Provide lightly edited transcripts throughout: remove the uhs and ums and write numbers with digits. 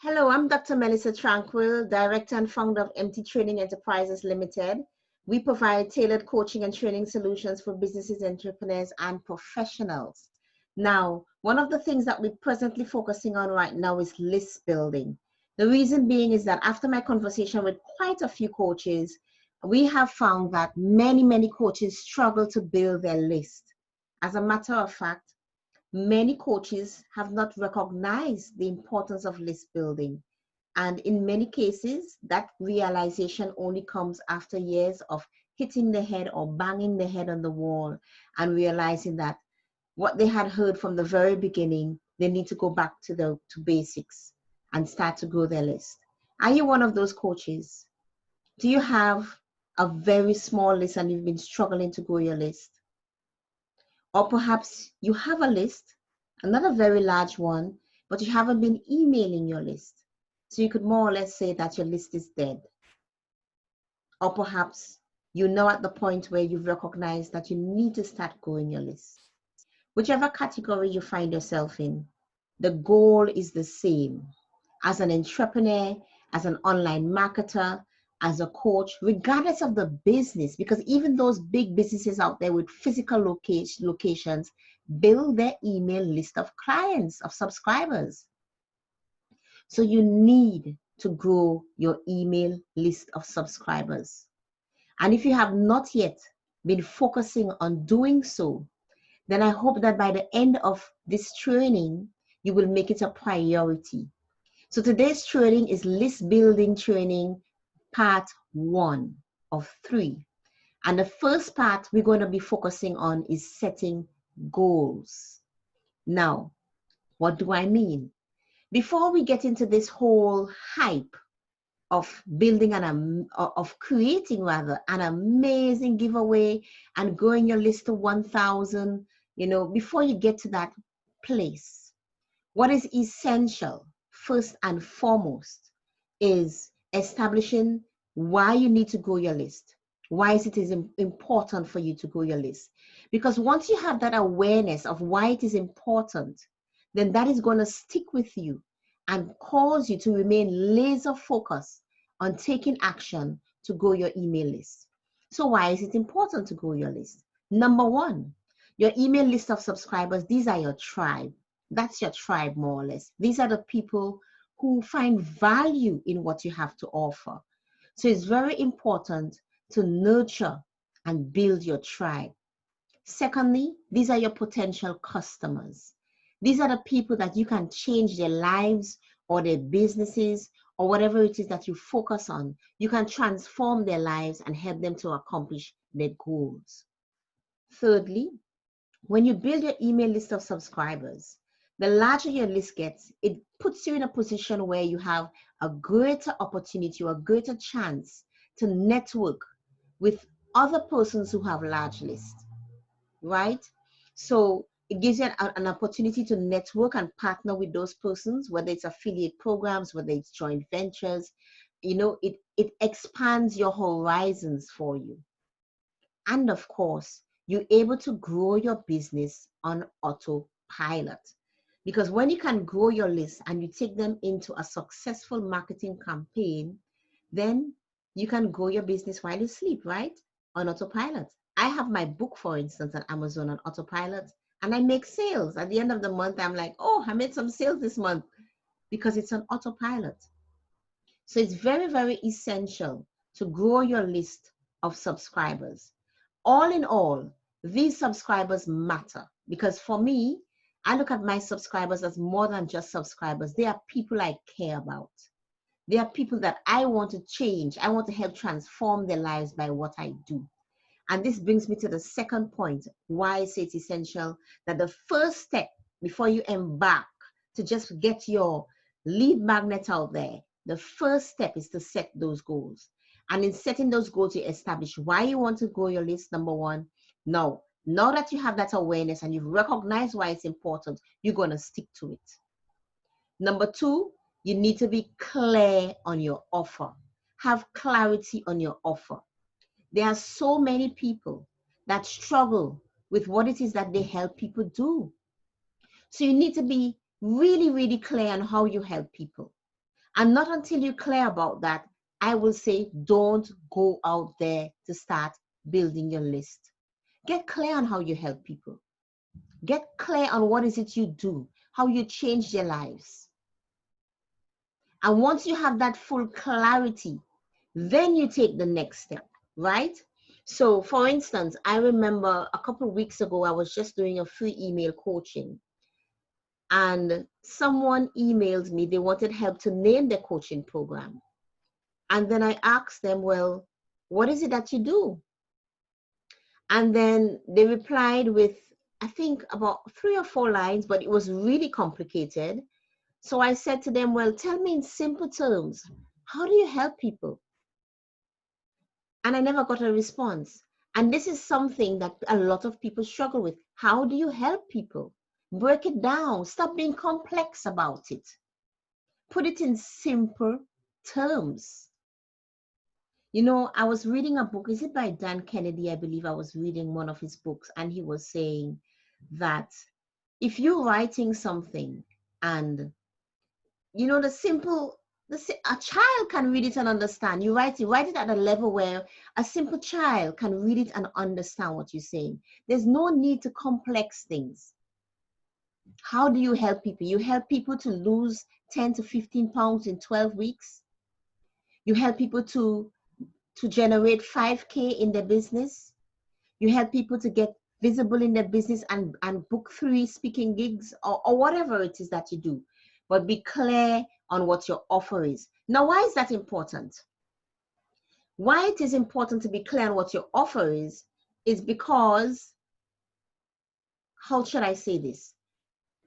Hello, I'm Dr. Melissa Tranquille, Director and Founder of MT Training Enterprises Limited. We provide tailored coaching and training solutions for businesses, entrepreneurs, and professionals. Now, one of the things that we're presently focusing on right now is list building. The reason being is that after my conversation with quite a few coaches, we have found that many coaches struggle to build their list. As a matter of fact, many coaches have not recognized the importance of list building. And in many cases, that realization only comes after years of hitting the head or banging the head on the wall and realizing that what they had heard from the very beginning, they need to go back to basics and start to grow their list. Are you one of those coaches? Do you have a very small list and you've been struggling to grow your list? Or perhaps you have a list, not a very large one, but you haven't been emailing your list. So you could more or less say that your list is dead. Or perhaps you're now at the point where you've recognized that you need to start growing your list. Whichever category you find yourself in, the goal is the same. As an entrepreneur, as an online marketer, as a coach, regardless of the business, because even those big businesses out there with physical locations build their email list of clients, of subscribers. So you need to grow your email list of subscribers. And if you have not yet been focusing on doing so, then I hope that by the end of this training, you will make it a priority. So today's training is list building training part 1 of 3. And the first part we're going to be focusing on is setting goals. Now, what do I mean? Before we get into this whole hype of building of creating rather an amazing giveaway and growing your list to 1,000, before you get to that place, what is essential first and foremost is establishing why you need to grow your list. Why is it important for you to grow your list? Because once you have that awareness of why it is important, then that is going to stick with you and cause you to remain laser focused on taking action to grow your email list. So why is it important to grow your list? Number one, your email list of subscribers, these are your tribe. That's your tribe, more or less. These are the people who find value in what you have to offer. So it's very important to nurture and build your tribe. Secondly, these are your potential customers. These are the people that you can change their lives or their businesses or whatever it is that you focus on. You can transform their lives and help them to accomplish their goals. Thirdly, when you build your email list of subscribers, the larger your list gets, it puts you in a position where you have a greater opportunity or a greater chance to network with other persons who have large lists, right? So it gives you an opportunity to network and partner with those persons, whether it's affiliate programs, whether it's joint ventures, it expands your horizons for you. And of course, you're able to grow your business on autopilot. Because when you can grow your list and you take them into a successful marketing campaign, then you can grow your business while you sleep, right? On autopilot. I have my book, for instance, on Amazon on autopilot, and I make sales. At the end of the month, I'm like, oh, I made some sales this month because it's on autopilot. So it's very essential to grow your list of subscribers. All in all, these subscribers matter because for me, I look at my subscribers as more than just subscribers. They are people I care about. They are people that I want to change. I want to help transform their lives by what I do. And this brings me to the second point, why I say it's essential that the first step before you embark to just get your lead magnet out there, the first step is to set those goals. And in setting those goals, you establish why you want to grow your list, number one. Now that you have that awareness and you've recognized why it's important, you're going to stick to it. Number two, you need to be clear on your offer. Have clarity on your offer. There are so many people that struggle with what it is that they help people do. So you need to be really clear on how you help people. And not until you're clear about that, I will say, don't go out there to start building your list. Get clear on how you help people. Get clear on what is it you do, how you change their lives. And once you have that full clarity, then you take the next step, right? So for instance, I remember a couple of weeks ago, I was just doing a free email coaching, and someone emailed me, they wanted help to name their coaching program. And then I asked them, well, what is it that you do? And then they replied with, I think about 3 or 4 lines, but it was really complicated. So I said to them, well, tell me in simple terms, how do you help people? And I never got a response. And this is something that a lot of people struggle with. How do you help people? Break it down. Stop being complex about it. Put it in simple terms. You know, I was reading a book. Is it by Dan Kennedy? I believe I was reading one of his books, and he was saying that if you're writing something and, you know, a child can read it and understand. You write it at a level where a simple child can read it and understand what you're saying. There's no need to complex things. How do you help people? You help people to lose 10 to 15 pounds in 12 weeks. You help people to generate 5K in their business. You help people to get visible in their business and book 3 speaking gigs or whatever it is that you do. But be clear on what your offer is. Now, why is that important? Why it is important to be clear on what your offer is because, how should I say this?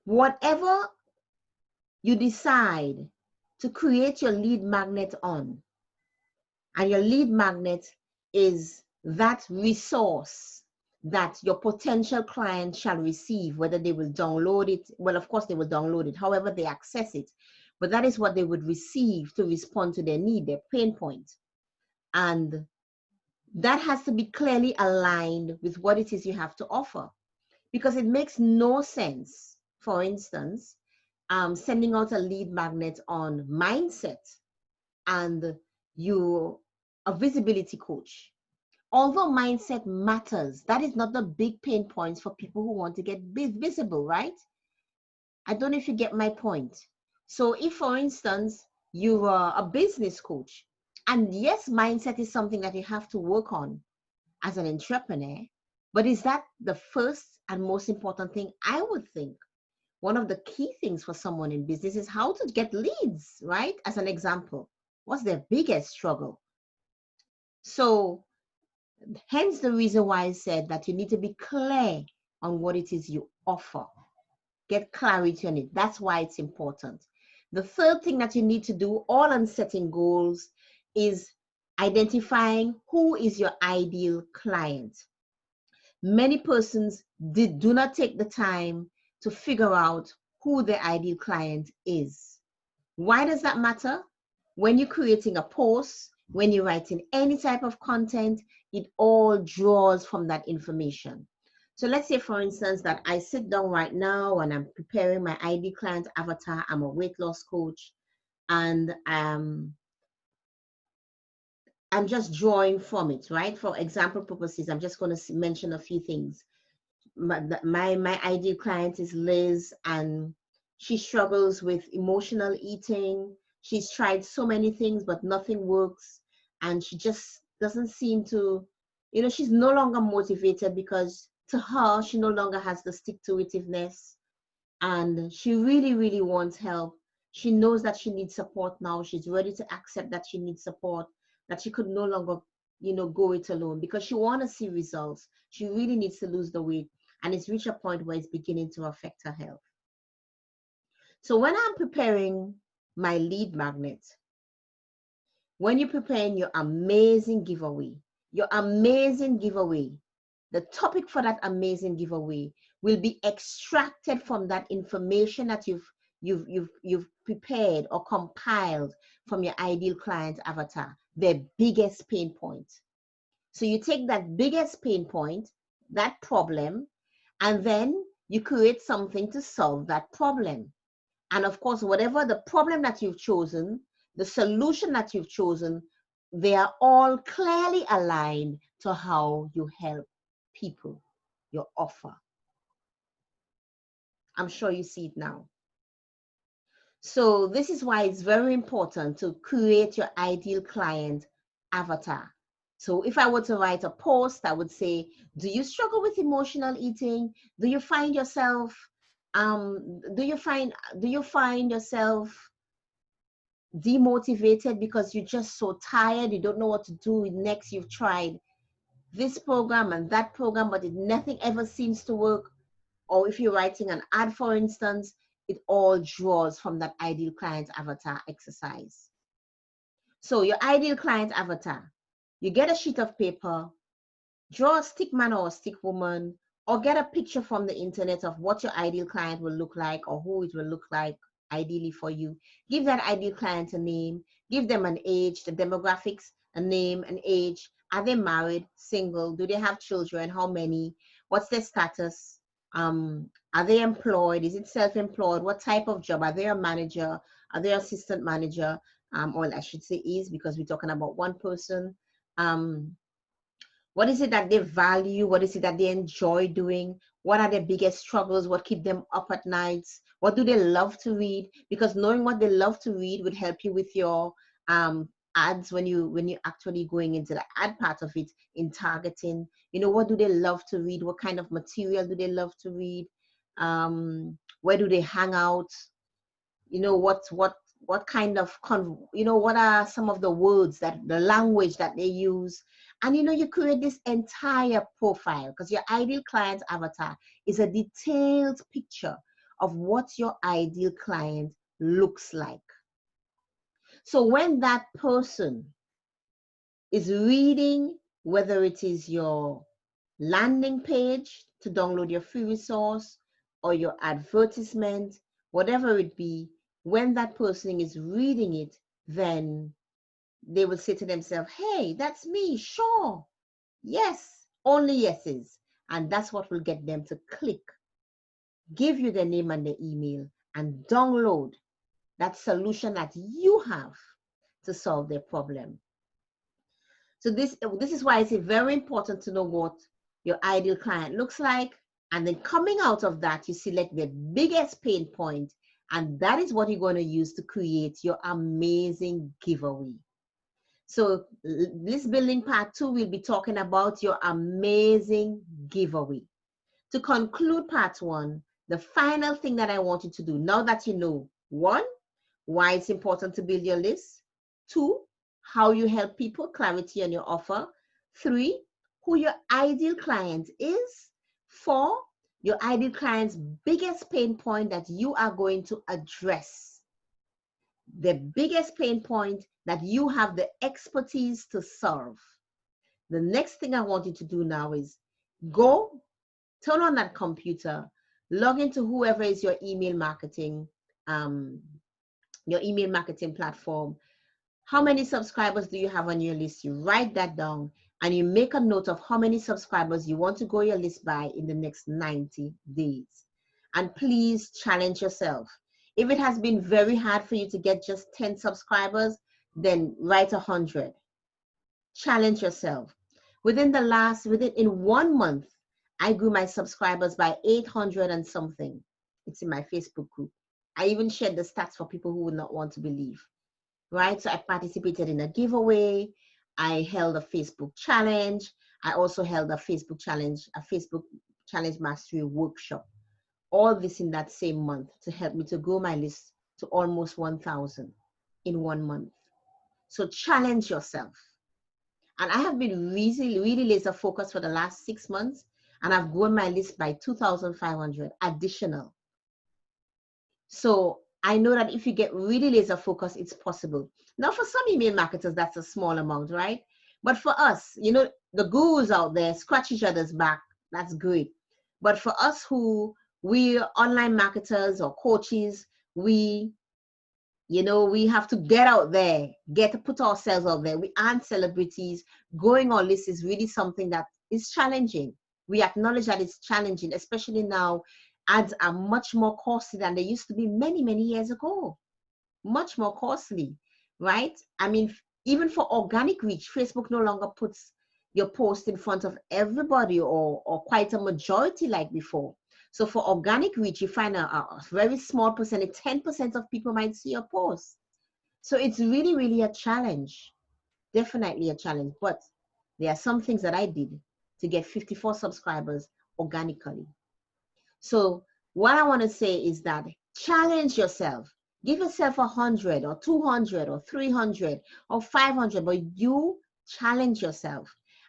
Whatever you decide to create your lead magnet on, and your lead magnet is that resource that your potential client shall receive, whether they will download it. Well, of course, they will download it, however they access it. But that is what they would receive to respond to their need, their pain point. And that has to be clearly aligned with what it is you have to offer. Because it makes no sense, for instance, sending out a lead magnet on mindset and you're a visibility coach. Although mindset matters, that is not the big pain points for people who want to get visible, right? I don't know if you get my point. So if, for instance, you are a business coach, and yes, mindset is something that you have to work on as an entrepreneur, but is that the first and most important thing? I would think one of the key things for someone in business is how to get leads, right? As an example, what's their biggest struggle? So hence the reason why I said that you need to be clear on what it is you offer. Get clarity on it. That's why it's important. The third thing that you need to do, all on setting goals, is identifying who is your ideal client. Many persons do not take the time to figure out who their ideal client is. Why does that matter? When you're creating a post, when you're writing any type of content, it all draws from that information. So let's say, for instance, that I sit down right now and I'm preparing my ideal client avatar. I'm a weight loss coach, and I'm just drawing from it, right? For example purposes, I'm just going to mention a few things. My ideal client is Liz, and she struggles with emotional eating. She's tried so many things, but nothing works. And she just doesn't seem to, you know, she's no longer motivated because to her, she no longer has the stick-to-itiveness. And she really, really wants help. She knows that she needs support now. She's ready to accept that she needs support, that she could no longer, you know, go it alone because she wants to see results. She really needs to lose the weight. And it's reached a point where it's beginning to affect her health. So when I'm preparing my lead magnet, when you're preparing your amazing giveaway, the topic for that amazing giveaway will be extracted from that information that you've prepared or compiled from your ideal client avatar, their biggest pain point. So you take that biggest pain point, that problem, and then you create something to solve that problem. And of course, whatever the problem that you've chosen, the solution that you've chosen, they are all clearly aligned to how you help people, your offer. I'm sure you see it now. So this is why it's very important to create your ideal client avatar. So if I were to write a post, I would say, do you struggle with emotional eating? Do you find yourself, do you find yourself demotivated because you're just so tired, you don't know what to do next? You've tried this program and that program, but nothing ever seems to work. Or if you're writing an ad, for instance, it all draws from that ideal client avatar exercise. So your ideal client avatar, you get a sheet of paper, draw a stick man or a stick woman, or get a picture from the internet of what your ideal client will look like or who it will look like ideally for you. Give that ideal client a name, give them an age, the demographics, a name, an age. Are they married, single? Do they have children? How many? What's their status? Are they employed? Is it self-employed? What type of job? Are they a manager? Are they assistant manager? Or I should say is, because we're talking about one person. What is it that they value? What is it that they enjoy doing? What are their biggest struggles? What keep them up at nights? What do they love to read? Because knowing what they love to read would help you with your ads when you actually going into the ad part of it in targeting. You know, what do they love to read? What kind of material do they love to read? Where do they hang out? You know, what kind of what are some of the words, that the language that they use? And you create this entire profile, because your ideal client avatar is a detailed picture of what your ideal client looks like. So when that person is reading, whether it is your landing page to download your free resource or your advertisement, whatever it be, when that person is reading it, then they will say to themselves, hey, that's me, sure, yes, only yeses. And that's what will get them to click, give you their name and their email, and download that solution that you have to solve their problem. So this is why it's very important to know what your ideal client looks like. And then coming out of that, you select the biggest pain point, and that is what you're going to use to create your amazing giveaway. So this building part 2, we'll be talking about your amazing giveaway. To conclude part 1, the final thing that I want you to do, now that you know, 1, why it's important to build your list, 2, how you help people, clarity on your offer, 3, who your ideal client is, 4, your ideal client's biggest pain point that you are going to address, the biggest pain point that you have the expertise to solve. The next thing I want you to do now is go, turn on that computer, log into whoever is your email marketing platform. How many subscribers do you have on your list? You write that down and you make a note of how many subscribers you want to grow your list by in the next 90 days. And please challenge yourself. If it has been very hard for you to get just 10 subscribers, then write 100. Challenge yourself. In 1 month, I grew my subscribers by 800 and something. It's in my Facebook group. I even shared the stats for people who would not want to believe, right? So I participated in a giveaway. I held a Facebook challenge. I also held a Facebook challenge mastery workshop. All this in that same month to help me to grow my list to almost 1,000 in 1 month. So challenge yourself. And I have been really laser focused for the last 6 months, and I've grown my list by 2,500 additional. So I know that if you get really laser focused, it's possible. Now, for some email marketers, that's a small amount, right? But for us, the gurus out there scratch each other's back. That's great. But for us we're online marketers or coaches, we have to get out there, put ourselves out there. We aren't celebrities. Growing our list is really something that is challenging. We acknowledge that it's challenging, especially now. Ads are much more costly than they used to be many years ago. Much more costly. right? I mean, even for organic reach, Facebook no longer puts your post in front of everybody or quite a majority like before. So for organic reach, you find a very small percentage, 10% of people might see your post. So it's really, really a challenge, definitely a challenge. But there are some things that I did to get 54 subscribers organically. So what I want to say is that challenge yourself. Give yourself 100 or 200 or 300 or 500, but you challenge yourself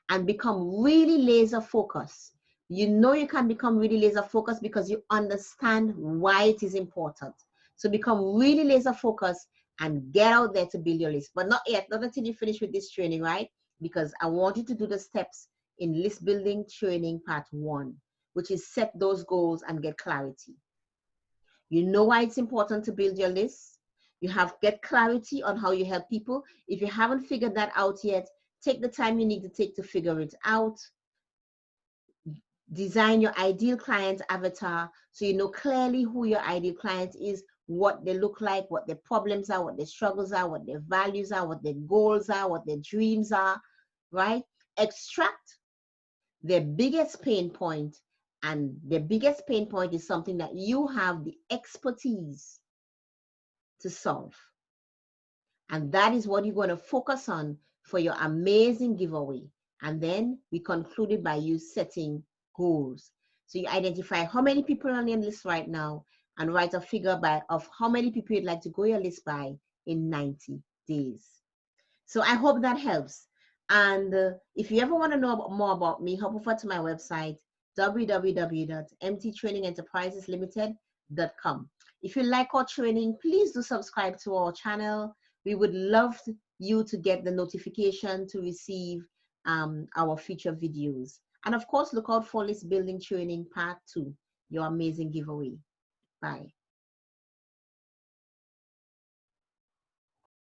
and become really laser focused. You know you can become really laser focused because you understand why it is important. So become really laser focused and get out there to build your list. But not yet, not until you finish with this training, right? Because I want you to do the steps in list building training part 1, which is set those goals and get clarity. You know why it's important to build your list. You have get clarity on how you help people. If you haven't figured that out yet, take the time you need to take to figure it out. Design your ideal client avatar so you know clearly who your ideal client is, what they look like, what their problems are, what their struggles are, what their values are, what their goals are, what their dreams are, right? Extract their biggest pain point, and their biggest pain point is something that you have the expertise to solve. And that is what you're going to focus on for your amazing giveaway. And then we concluded by you setting goals. So you identify how many people are on your list right now and write a figure of how many people you'd like to grow your list by in 90 days. So I hope that helps. And if you ever want to know more about me, hop over to my website, www.mttrainingenterpriseslimited.com. If you like our training, please do subscribe to our channel. We would love you to get the notification to receive our future videos. And of course, look out for List Building Training Part 2, your amazing giveaway. Bye.